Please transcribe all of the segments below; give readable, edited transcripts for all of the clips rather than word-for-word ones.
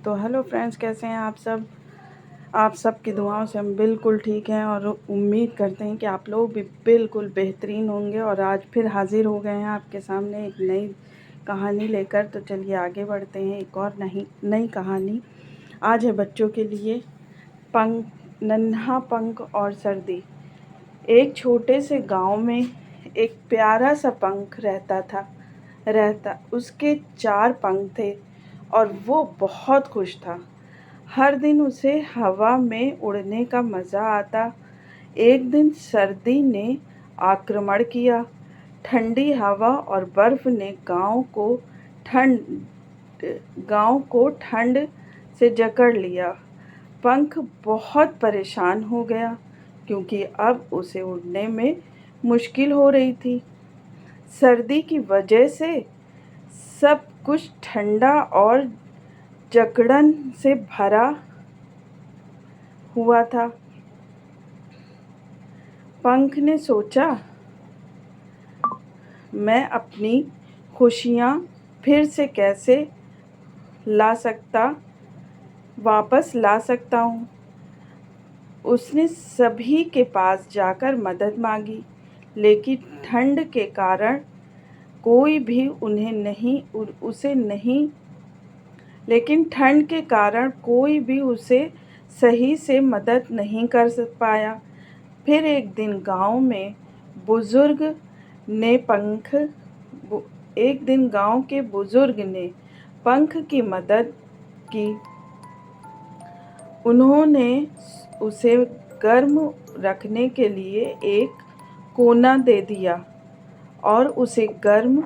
तो hello friends, कैसे हैं आप सब। आप सब की दुआओं से हम बिल्कुल ठीक हैं और उम्मीद करते हैं कि आप लोग भी बिल्कुल बेहतरीन होंगे। और आज फिर हाज़िर हो गए हैं आपके सामने एक नई कहानी लेकर। तो चलिए आगे बढ़ते हैं। एक और नई कहानी आज है बच्चों के लिए। नन्हा पंख और सर्दी। एक छोटे से गांव में एक प्यारा सा पंख रहता उसके 4 पंख थे और वो बहुत खुश था। हर दिन उसे हवा में उड़ने का मज़ा आता। एक दिन सर्दी ने आक्रमण किया। ठंडी हवा और बर्फ़ ने गांव को ठंड से जकड़ लिया। पंख बहुत परेशान हो गया क्योंकि अब उसे उड़ने में मुश्किल हो रही थी। सर्दी की वजह से सब कुछ ठंडा और जकड़न से भरा हुआ था। पंख ने सोचा, मैं अपनी खुशियाँ फिर से कैसे वापस ला सकता हूँ। उसने सभी के पास जाकर मदद मांगी, लेकिन ठंड के कारण कोई भी उसे सही से मदद नहीं कर पाया। फिर एक दिन गांव के बुजुर्ग ने पंख की मदद की। उन्होंने उसे गर्म रखने के लिए एक कोना दे दिया और उसे गर्म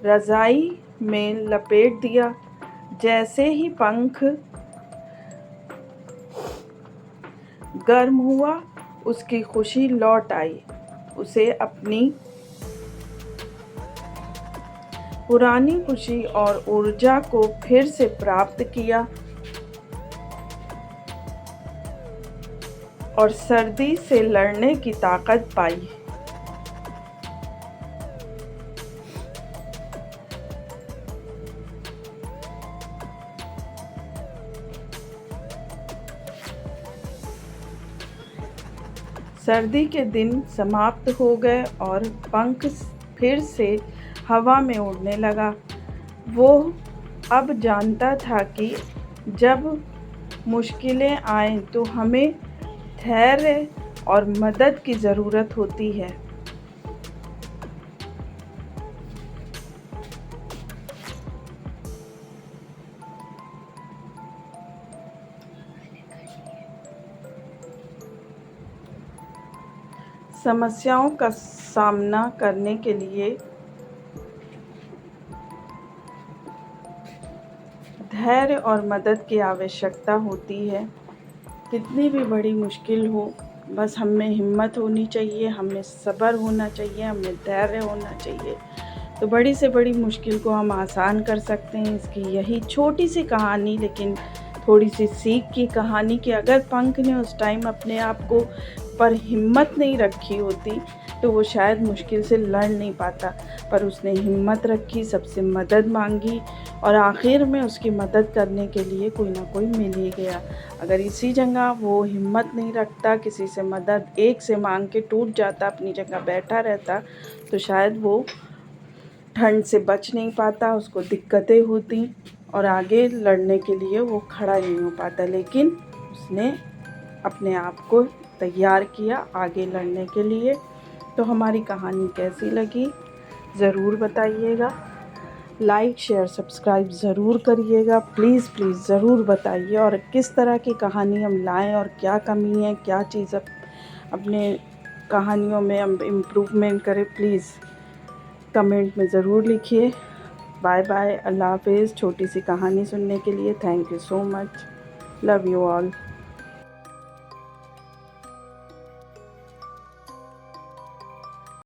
रज़ाई में लपेट दिया। जैसे ही पंख गर्म हुआ, उसकी खुशी लौट आई। उसे अपनी पुरानी खुशी और ऊर्जा को फिर से प्राप्त किया और सर्दी से लड़ने की ताकत पाई। सर्दी के दिन समाप्त हो गए और पंख फिर से हवा में उड़ने लगा। वो अब जानता था कि जब मुश्किलें आएं तो हमें धैर्य और मदद की ज़रूरत होती है। समस्याओं का सामना करने के लिए धैर्य और मदद की आवश्यकता होती है। कितनी भी बड़ी मुश्किल हो, बस हमें हिम्मत होनी चाहिए, हमें सब्र होना चाहिए, हमें धैर्य होना चाहिए, तो बड़ी से बड़ी मुश्किल को हम आसान कर सकते हैं। इसकी यही छोटी सी कहानी, लेकिन थोड़ी सी सीख की कहानी कि अगर पंख ने उस टाइम अपने आप को पर हिम्मत नहीं रखी होती तो वो शायद मुश्किल से लड़ नहीं पाता। पर उसने हिम्मत रखी, सबसे मदद मांगी और आखिर में उसकी मदद करने के लिए कोई ना कोई मिल ही गया। अगर इसी जगह वो हिम्मत नहीं रखता, किसी से मदद एक से मांग के टूट जाता, अपनी जगह बैठा रहता, तो शायद वो ठंड से बच नहीं पाता, उसको दिक्कतें होती और आगे लड़ने के लिए वो खड़ा नहीं हो पाता। लेकिन उसने अपने आप को तैयार किया आगे लड़ने के लिए। तो हमारी कहानी कैसी लगी ज़रूर बताइएगा। लाइक शेयर सब्सक्राइब ज़रूर करिएगा। प्लीज़ ज़रूर बताइए और किस तरह की कहानी हम लाएं और क्या कमी है, क्या चीज़ अपने कहानियों में हम इम्प्रूवमेंट करें। प्लीज़ कमेंट में ज़रूर लिखिए। बाय बाय, अल्लाह हाफिज़। छोटी सी कहानी सुनने के लिए thank you so much. Love you all.